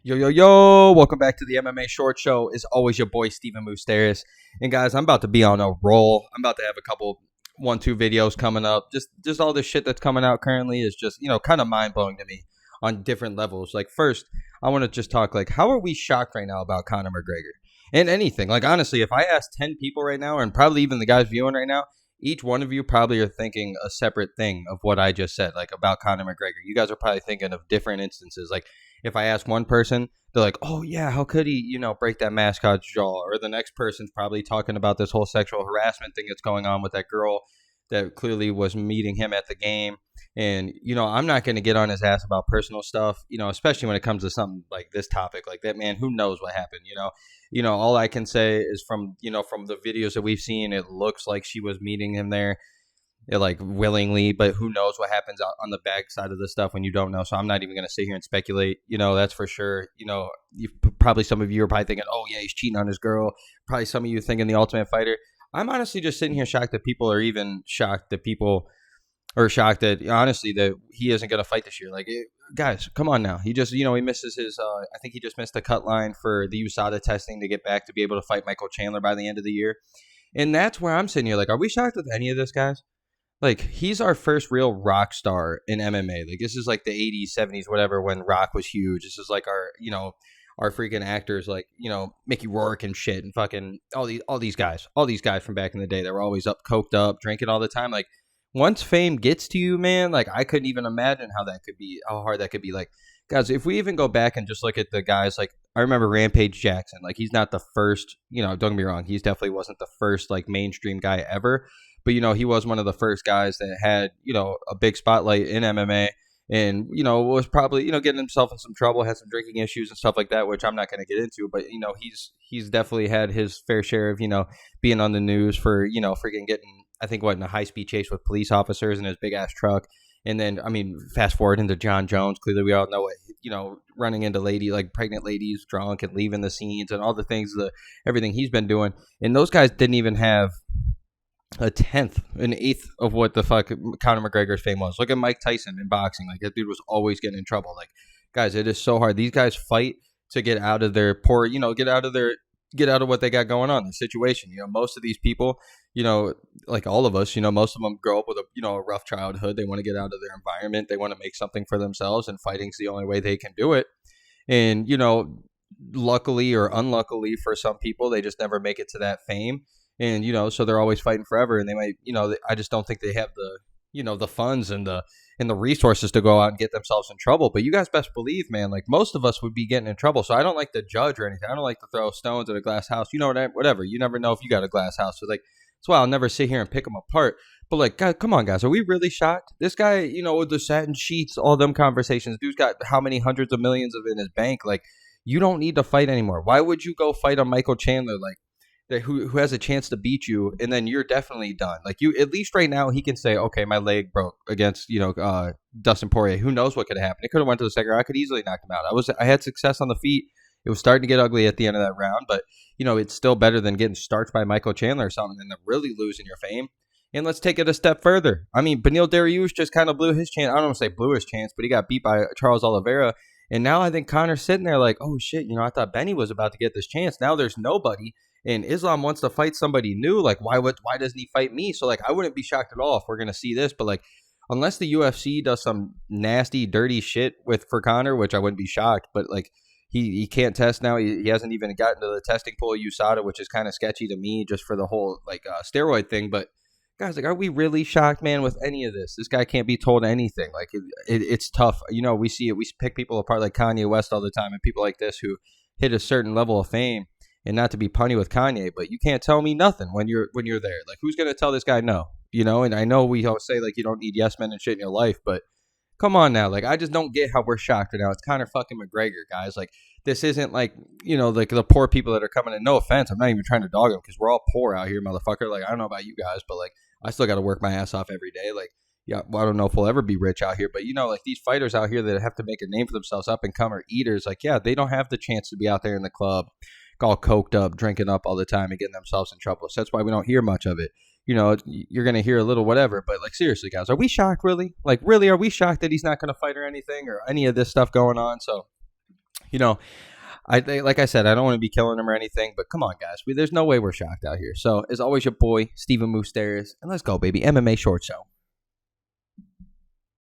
Yo, welcome back to the MMA Short Show. It's always your boy, Steven Moustaris. And guys, I'm about to be on a roll. I'm about to have a couple 1-2 videos coming up. Just all this shit that's coming out currently is just, kind of mind-blowing to me on different levels. Like, first, I want to just talk, like, how are we shocked right now about Conor McGregor? And anything. Like, honestly, if I ask 10 people right now, and probably even the guys viewing right now, each one of you probably are thinking a separate thing of what I just said, like, about Conor McGregor. You guys are probably thinking of different instances. Like, if I ask one person, they're like, oh, yeah, how could he, break that mascot's jaw? Or the next person's probably talking about this whole sexual harassment thing that's going on with that girl that clearly was meeting him at the game. And, I'm not going to get on his ass about personal stuff, especially when it comes to something like this topic like that, man. Who knows what happened, all I can say is from the videos that we've seen, it looks like she was meeting him there. Like willingly, but who knows what happens out on the back side of this stuff when you don't know. So I'm not even going to sit here and speculate, that's for sure. Probably some of you are probably thinking, oh yeah, he's cheating on his girl. Probably some of you thinking the Ultimate Fighter. I'm honestly just sitting here shocked that people are even shocked that people are shocked that honestly that he isn't going to fight this year. Like, guys, come on now. He just, he misses his, I think he just missed the cut line for the USADA testing to get back to be able to fight Michael Chandler by the end of the year. And that's where I'm sitting here. Like, are we shocked with any of this, guys? Like, he's our first real rock star in MMA. Like, this is like the 80s, 70s, whatever, when Rock was huge. This is like our freaking actors, like, Mickey Rourke and shit, and fucking all these guys from back in the day that were always coked up, drinking all the time. Like, once fame gets to you, man, like, I couldn't even imagine how hard that could be. Like, guys, if we even go back and just look at the guys, like, I remember Rampage Jackson. Like, he's not the first, don't get me wrong, he's definitely wasn't the first, like, mainstream guy ever. But, he was one of the first guys that had, a big spotlight in MMA and, was probably, getting himself in some trouble, had some drinking issues and stuff like that, which I'm not going to get into. But, he's definitely had his fair share of, being on the news for, freaking getting, I think, in a high-speed chase with police officers in his big-ass truck. And then, fast forward into John Jones. Clearly, we all know it, running into pregnant ladies drunk and leaving the scenes and all the things, everything he's been doing. And those guys didn't even have a tenth, an eighth of what the fuck Conor McGregor's fame was. Look at Mike Tyson in boxing. Like, that dude was always getting in trouble. Like, guys, it is so hard. These guys fight to get out of their poor, get out of what they got going on, the situation. Most of these people, like all of us, most of them grow up with a rough childhood. They want to get out of their environment. They want to make something for themselves, and fighting's the only way they can do it. And, luckily or unluckily for some people, they just never make it to that fame. And, so they're always fighting forever, and they might, I just don't think they have the, the funds and the resources to go out and get themselves in trouble. But you guys best believe, man, like, most of us would be getting in trouble. So I don't like to judge or anything. I don't like to throw stones at a glass house. Whatever. You never know if you got a glass house. So, like, that's why I'll never sit here and pick them apart. But, like, God, come on, guys. Are we really shocked? This guy, with the satin sheets, all them conversations, dude's got how many hundreds of millions of in his bank? Like, you don't need to fight anymore. Why would you go fight a Michael Chandler? Like, who has a chance to beat you, and then you're definitely done. Like, you, at least right now, he can say, okay, my leg broke against, Dustin Poirier. Who knows what could have happened? It could have went to the second round. I could easily knock him out. I had success on the feet. It was starting to get ugly at the end of that round, but, it's still better than getting starched by Michael Chandler or something and then really losing your fame. And let's take it a step further. Beneil Dariush just kind of blew his chance. I don't want to say blew his chance, but he got beat by Charles Oliveira. And now I think Conor's sitting there like, oh, shit, I thought Benny was about to get this chance. Now there's nobody. And Islam wants to fight somebody new. Like, why doesn't he fight me? So, like, I wouldn't be shocked at all if we're going to see this. But, like, unless the UFC does some nasty, dirty shit for Conor, which I wouldn't be shocked. But, like, he can't test now. He hasn't even gotten to the testing pool of USADA, which is kind of sketchy to me just for the whole, steroid thing. But, guys, like, are we really shocked, man, with any of this? This guy can't be told anything. Like, it's tough. We see it. We pick people apart like Kanye West all the time and people like this who hit a certain level of fame. And not to be punny with Kanye, but you can't tell me nothing when you're there. Like, who's going to tell this guy no? And I know we always say, like, you don't need yes men and shit in your life, but come on now. Like, I just don't get how we're shocked right now. It's Conor fucking McGregor, guys. Like, this isn't like, like the poor people that are coming in. No offense. I'm not even trying to dog them because we're all poor out here, motherfucker. Like, I don't know about you guys, but, like, I still got to work my ass off every day. Like, yeah, well, I don't know if we'll ever be rich out here, but, like, these fighters out here that have to make a name for themselves, up and comer eaters, like, yeah, they don't have the chance to be out there in the club all coked up, drinking up all the time and getting themselves in trouble. So that's why we don't hear much of it. You're going to hear a little whatever, but, like, seriously, guys, are we shocked, really? Like, really, are we shocked that he's not going to fight or anything or any of this stuff going on? So, You know, like I said, I don't want to be killing him or anything, but come on, guys. There's no way we're shocked out here. So, as always, your boy, Steven Moustaris, and let's go, baby. MMA Short Show.